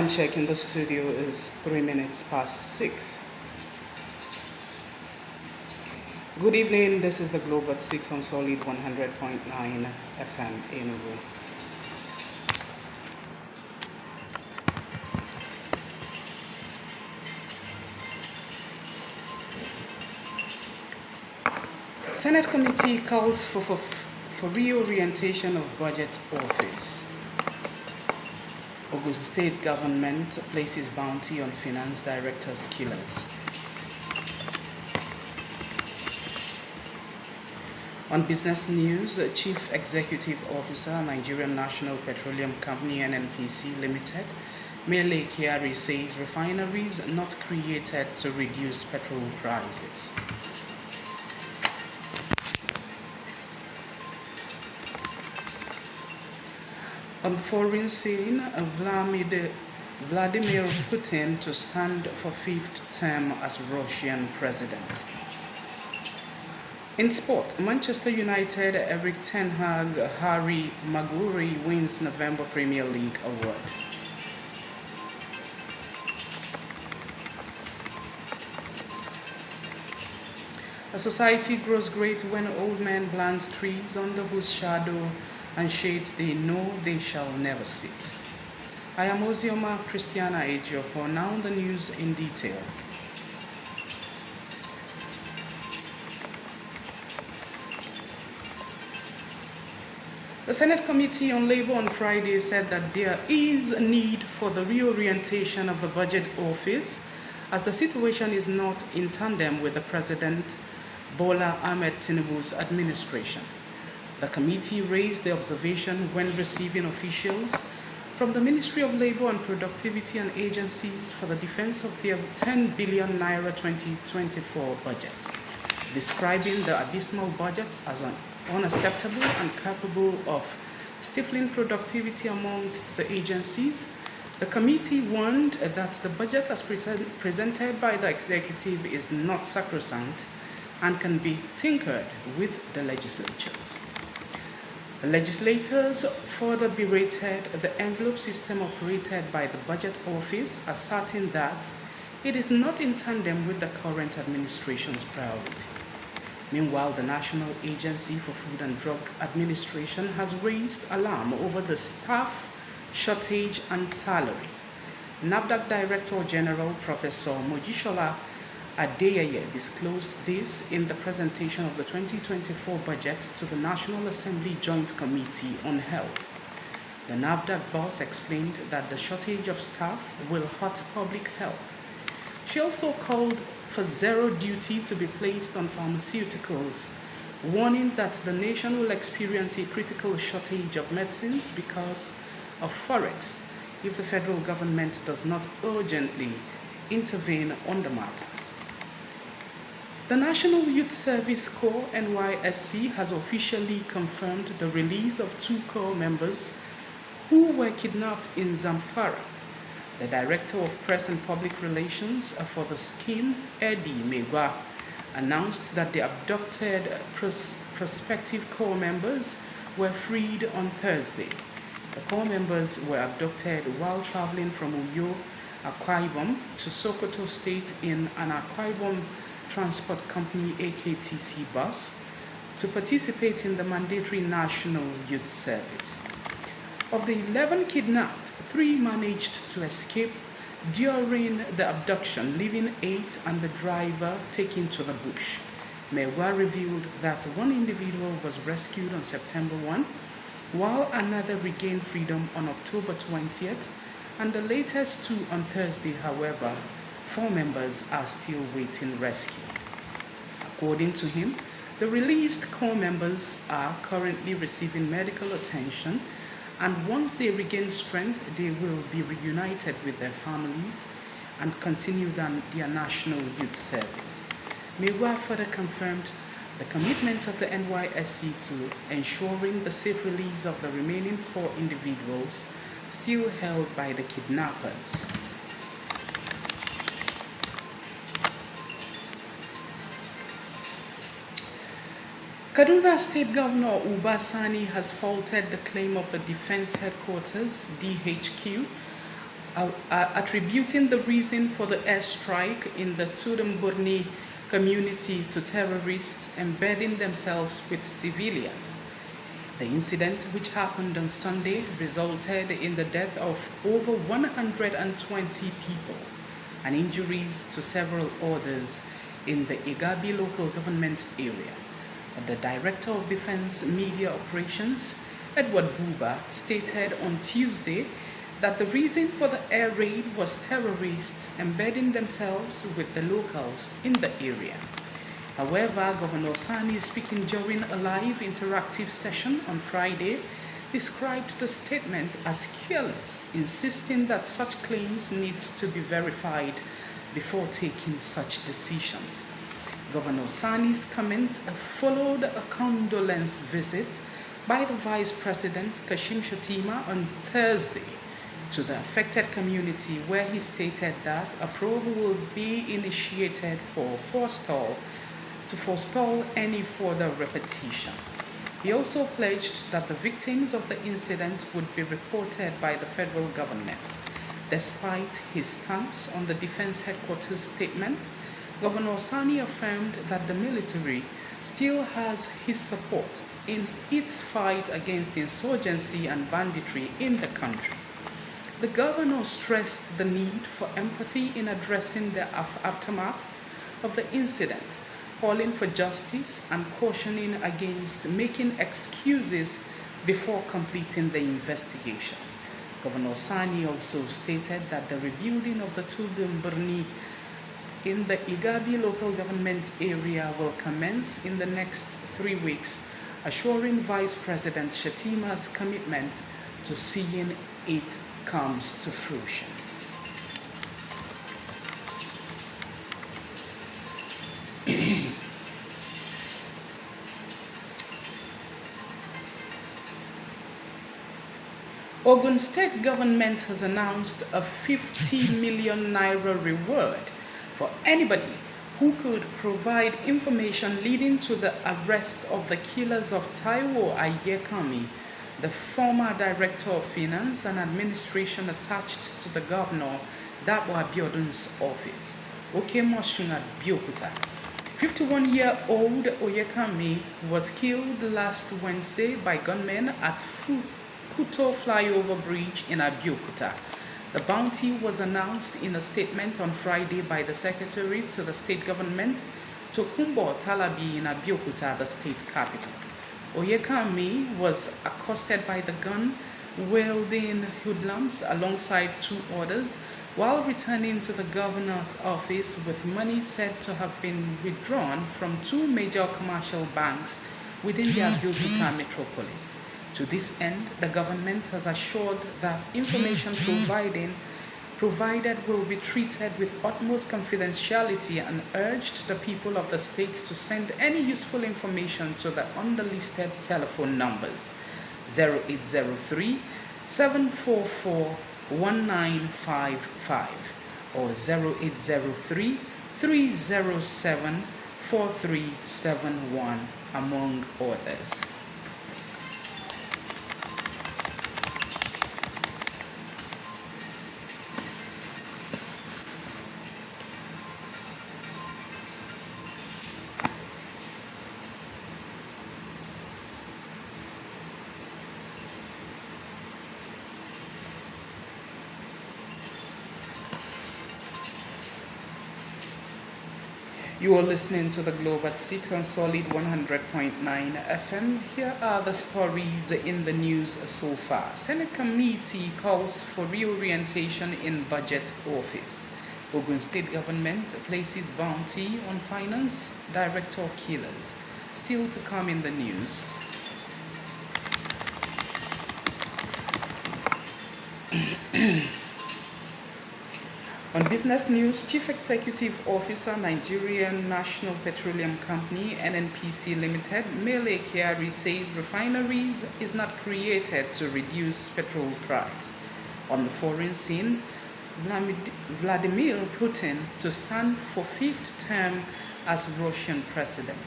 Time check in the studio is 3 minutes past 6. Good evening, this is the Globe at 6 on Solid 100.9 FM Enugu. Senate committee calls for reorientation of budget office. Ogun State government places bounty on finance director's killers. On business news, Chief Executive Officer, Nigerian National Petroleum Company NNPC Limited, Mele Kyari says refineries not created to reduce petrol prices. On the foreign scene, Vladimir Putin to stand for fifth term as Russian president. In sport, Manchester United Eric Ten Hag Harry Maguire wins November Premier League award. A society grows great when old men plant trees under whose shadow and shades they know they shall never sit. I am Ozioma Christiana Ejio for now the news in detail. The Senate Committee on Labor on Friday said that there is a need for the reorientation of the budget office as the situation is not in tandem with the President Bola Ahmed Tinubu's administration. The committee raised the observation when receiving officials from the Ministry of Labor and Productivity and agencies for the defense of their 10 billion naira 2024 budget, describing the abysmal budget as unacceptable and capable of stifling productivity amongst the agencies. The committee warned that the budget as presented by the executive is not sacrosanct and can be tinkered with the legislatures. The legislators further berated the envelope system operated by the budget office, asserting that it is not in tandem with the current administration's priority. Meanwhile, the National Agency for Food and Drug Administration has raised alarm over the staff shortage and salary. NAFDAC Director General Professor Mojishola Adeyeye disclosed this in the presentation of the 2024 budget to the National Assembly Joint Committee on Health. The NAFDAC boss explained that the shortage of staff will hurt public health. She also called for zero duty to be placed on pharmaceuticals, warning that the nation will experience a critical shortage of medicines because of forex if the federal government does not urgently intervene on the matter. The National Youth Service Corps NYSC has officially confirmed the release of 2 corps members who were kidnapped in Zamfara. The Director of Press and Public Relations for the scheme, Eddie Megwa, announced that the abducted prospective corps members were freed on Thursday. The corps members were abducted while traveling from Uyo, Akwa Ibom to Sokoto State in an Akwa Ibom Transport Company AKTC bus to participate in the mandatory National Youth Service. Of the 11 kidnapped, 3 managed to escape during the abduction, leaving 8 and the driver taken to the bush. Mewa revealed that 1 individual was rescued on September 1, while another regained freedom on October 20th, and the latest 2 on Thursday. However, 4 members are still waiting rescue. According to him, the released corps members are currently receiving medical attention, and once they regain strength, they will be reunited with their families and continue their National Youth Service. Mewa further confirmed the commitment of the NYSC to ensuring the safe release of the remaining 4 individuals still held by the kidnappers. Kaduna State Governor Uba Sani has faulted the claim of the Defense Headquarters, DHQ, attributing the reason for the airstrike in the Tudumburni community to terrorists embedding themselves with civilians. The incident, which happened on Sunday, resulted in the death of over 120 people and injuries to several others in the Igabi local government area. The Director of Defense Media Operations, Edward Buba, stated on Tuesday that the reason for the air raid was terrorists embedding themselves with the locals in the area. However, Governor Sani, speaking during a live interactive session on Friday, described the statement as careless, insisting that such claims need to be verified before taking such decisions. Governor Sani's comments followed a condolence visit by the Vice President Kashim Shettima on Thursday to the affected community, where he stated that a probe will be initiated to forestall any further repetition. He also pledged that the victims of the incident would be reported by the federal government. Despite his stance on the Defense Headquarters statement, Governor Sani affirmed that the military still has his support in its fight against insurgency and banditry in the country. The governor stressed the need for empathy in addressing the aftermath of the incident, calling for justice and cautioning against making excuses before completing the investigation. Governor Sani also stated that the rebuilding of the Tudumburni in the Igabi local government area will commence in the next 3 weeks, assuring Vice President Shettima's commitment to seeing it comes to fruition. Ogun State government has announced a 50 million naira reward for anybody who could provide information leading to the arrest of the killers of Taiwo Ayekami, the former Director of Finance and Administration attached to the Governor Dapo Abiodun's office, Okemoshin at Biokuta. 51-year-old Oyekami was killed last Wednesday by gunmen at Kuto Flyover Bridge in Abeokuta. The bounty was announced in a statement on Friday by the Secretary to the State Government, Tokumbo Talabi, in Abeokuta, the state capital. Oyekami was accosted by the gun-wielding hoodlums alongside 2 others while returning to the governor's office with money said to have been withdrawn from 2 major commercial banks within the Abeokuta metropolis. To this end, the government has assured that information provided will be treated with utmost confidentiality and urged the people of the state to send any useful information to the underlisted telephone numbers 0803 744 1955 or 0803 307 4371, among others. You are listening to the Globe at 6 on Solid 100.9 FM. Here are the stories in the news so far. Senate committee calls for reorientation in budget office. Ogun State government places bounty on finance director killers. Still to come in the news. On business news, Chief Executive Officer, Nigerian National Petroleum Company, NNPC Limited, Mele Kyari, says refineries is not created to reduce petrol price. On the foreign scene, Vladimir Putin to stand for 5th term as Russian president.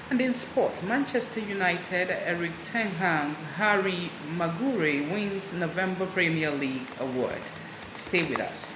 And in sport, Manchester United, Eric Ten Hag, Harry Maguire wins November Premier League award. Stay with us.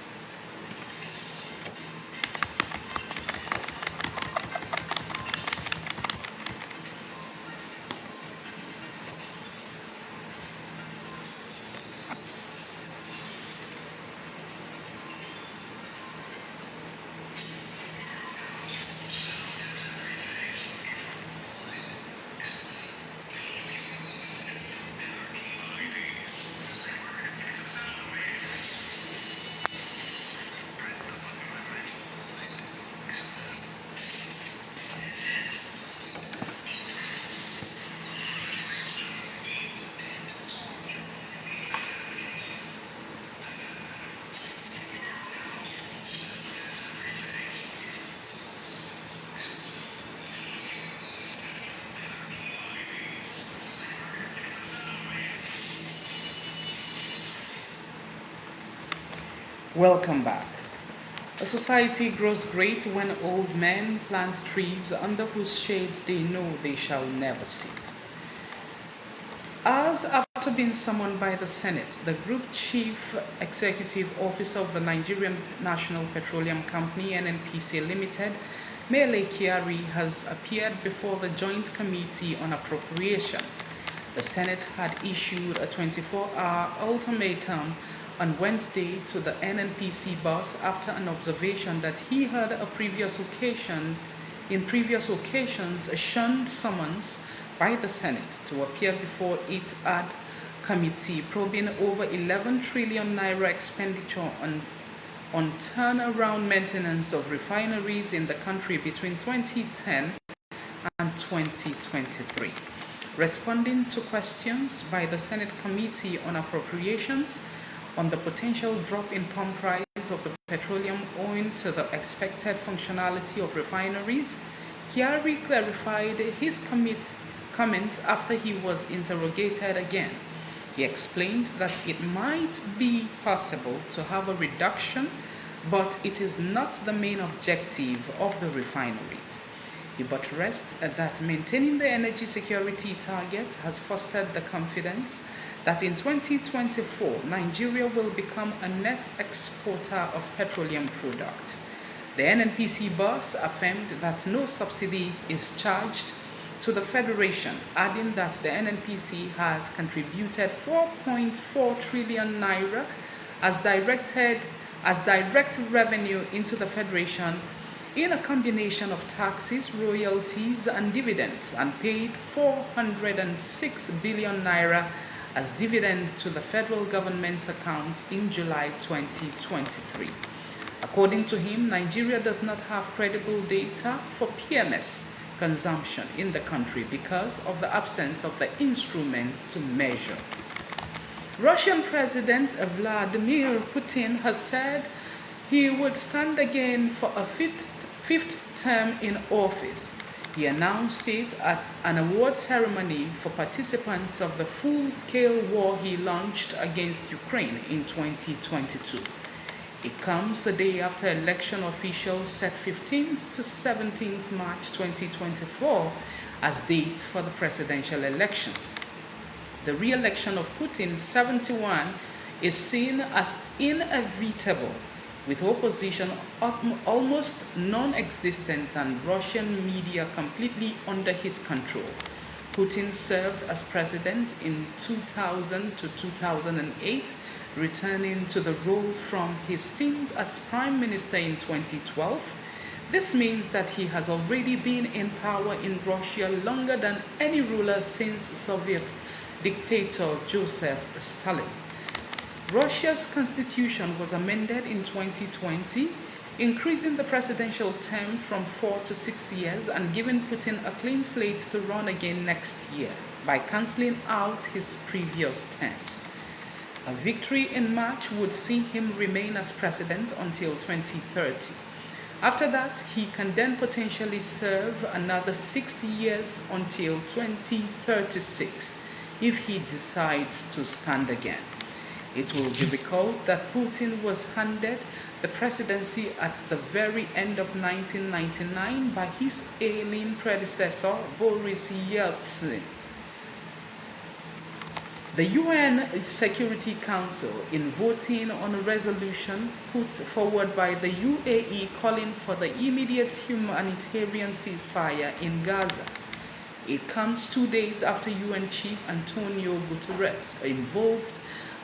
Welcome back. A society grows great when old men plant trees under whose shade they know they shall never sit. As after being summoned by the Senate, the Group Chief Executive Officer of the Nigerian National Petroleum Company (NNPC) Limited, Mele Kyari, has appeared before the Joint Committee on Appropriation. The Senate had issued a 24-hour ultimatum on Wednesday to the NNPC boss after an observation that he had in previous occasions shunned summons by the Senate to appear before its ad committee probing over 11 trillion naira expenditure on turnaround maintenance of refineries in the country between 2010 and 2023. Responding to questions by the Senate Committee on Appropriations on the potential drop in pump price of the petroleum owing to the expected functionality of refineries, Kyari clarified his comments after he was interrogated again. He explained that it might be possible to have a reduction, but it is not the main objective of the refineries. He buttressed that maintaining the energy security target has fostered the confidence that in 2024, Nigeria will become a net exporter of petroleum products. The NNPC boss affirmed that no subsidy is charged to the Federation, adding that the NNPC has contributed 4.4 trillion naira as direct revenue into the Federation in a combination of taxes, royalties, and dividends, and paid 406 billion naira as dividend to the federal government's account in July 2023. According to him, Nigeria does not have credible data for PMS consumption in the country because of the absence of the instruments to measure. Russian President Vladimir Putin has said he would stand again for a fifth term in office. He announced it at an award ceremony for participants of the full-scale war he launched against Ukraine in 2022. It comes a day after election officials set 15th to 17th March 2024 as dates for the presidential election. The re-election of Putin, 71, is seen as inevitable, with opposition almost non-existent and Russian media completely under his control. Putin served as president in 2000 to 2008, returning to the role from his stint as prime minister in 2012. This means that he has already been in power in Russia longer than any ruler since Soviet dictator Joseph Stalin. Russia's constitution was amended in 2020, increasing the presidential term from 4 to 6 years and giving Putin a clean slate to run again next year by cancelling out his previous terms. A victory in March would see him remain as president until 2030. After that, he can then potentially serve another 6 years until 2036 if he decides to stand again. It will be recalled that Putin was handed the presidency at the very end of 1999 by his ailing predecessor, Boris Yeltsin. The UN Security Council, in voting on a resolution put forward by the UAE calling for the immediate humanitarian ceasefire in Gaza. It comes 2 days after UN Chief Antonio Guterres invoked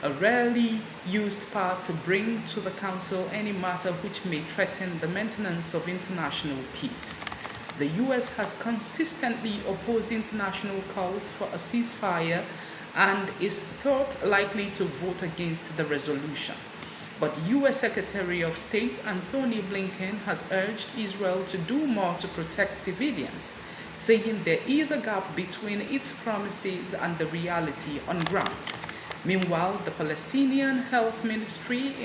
a rarely used power to bring to the Council any matter which may threaten the maintenance of international peace. The US has consistently opposed international calls for a ceasefire and is thought likely to vote against the resolution. But US Secretary of State Anthony Blinken has urged Israel to do more to protect civilians, saying there is a gap between its promises and the reality on ground. Meanwhile, the Palestinian Health Ministry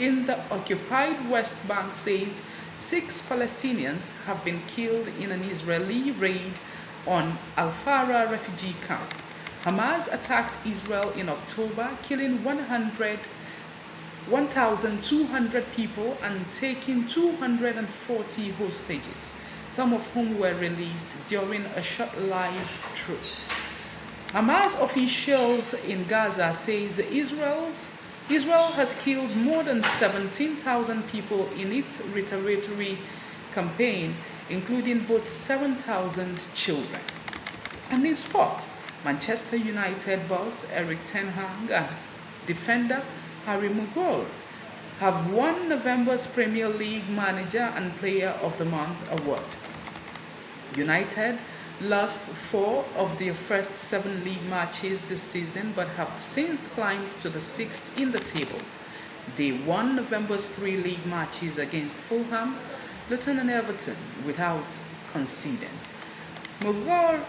in the occupied West Bank says 6 Palestinians have been killed in an Israeli raid on Al-Farah refugee camp. Hamas attacked Israel in October, killing 1,200 people and taking 240 hostages, some of whom were released during a short-lived truce. Hamas officials in Gaza says Israel has killed more than 17,000 people in its retaliatory campaign, including both 7,000 children. And in sport, Manchester United boss Erik ten Hag and defender Harry Maguire have won November's Premier League Manager and Player of the Month award. United lost 4 of their first 7 league matches this season but have since climbed to the 6th in the table. They won November's 3 league matches against Fulham, Luton and Everton without conceding. Maguire,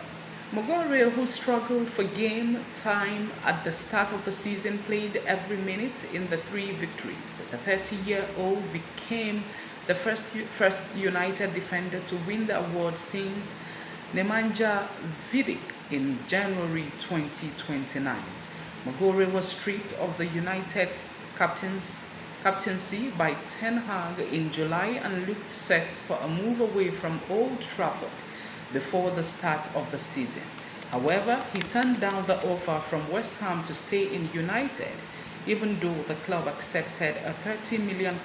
who struggled for game time at the start of the season, played every minute in the 3 victories. The 30-year-old became the first United defender to win the award since Nemanja Vidic in January 2029. Maguire was stripped of the United captaincy by Ten Hag in July and looked set for a move away from Old Trafford before the start of the season. However, he turned down the offer from West Ham to stay in United, even though the club accepted a £30 million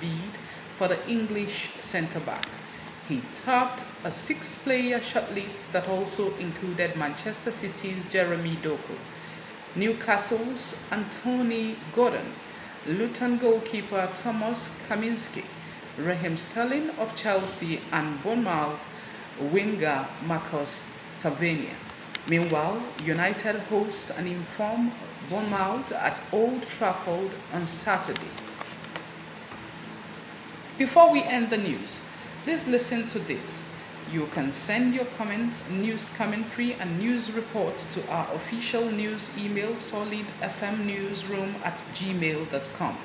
bid for the English centre-back. He topped a 6-player shortlist that also included Manchester City's Jeremy Doku, Newcastle's Anthony Gordon, Luton goalkeeper Thomas Kaminski, Raheem Sterling of Chelsea, and Bournemouth winger Marcus Tavernier. Meanwhile, United hosts an informed Bournemouth at Old Trafford on Saturday. Before we end the news, please listen to this. You can send your comments, news commentary, and news reports to our official news email, solidfmnewsroom@gmail.com.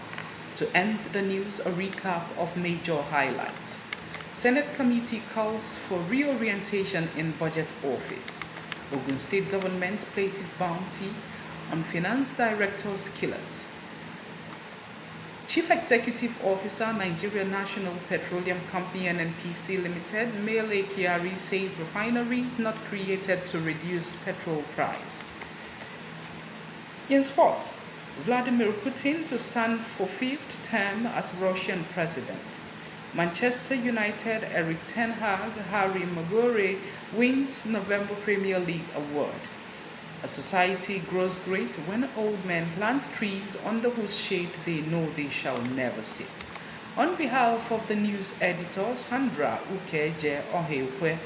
To end the news, a recap of major highlights. Senate committee calls for reorientation in budget office. Ogun State government places bounty on finance director's killers. Chief Executive Officer, Nigeria National Petroleum Company NNPC Limited, Mele Kyari, says refineries not created to reduce petrol price. In sports, Vladimir Putin to stand for 5th term as Russian president. Manchester United Erik ten Hag, Harry Maguire wins November Premier League award. A society grows great when old men plant trees under whose shade they know they shall never sit. On behalf of the news editor Sandra Ukeje Ohekwe,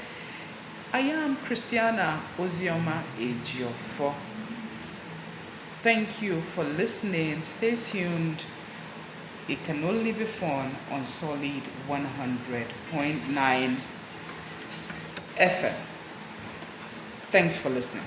I am Christiana Ozioma Ejiofo. Thank you for listening. Stay tuned. It can only be found on Solid 100.9 FM. Thanks for listening.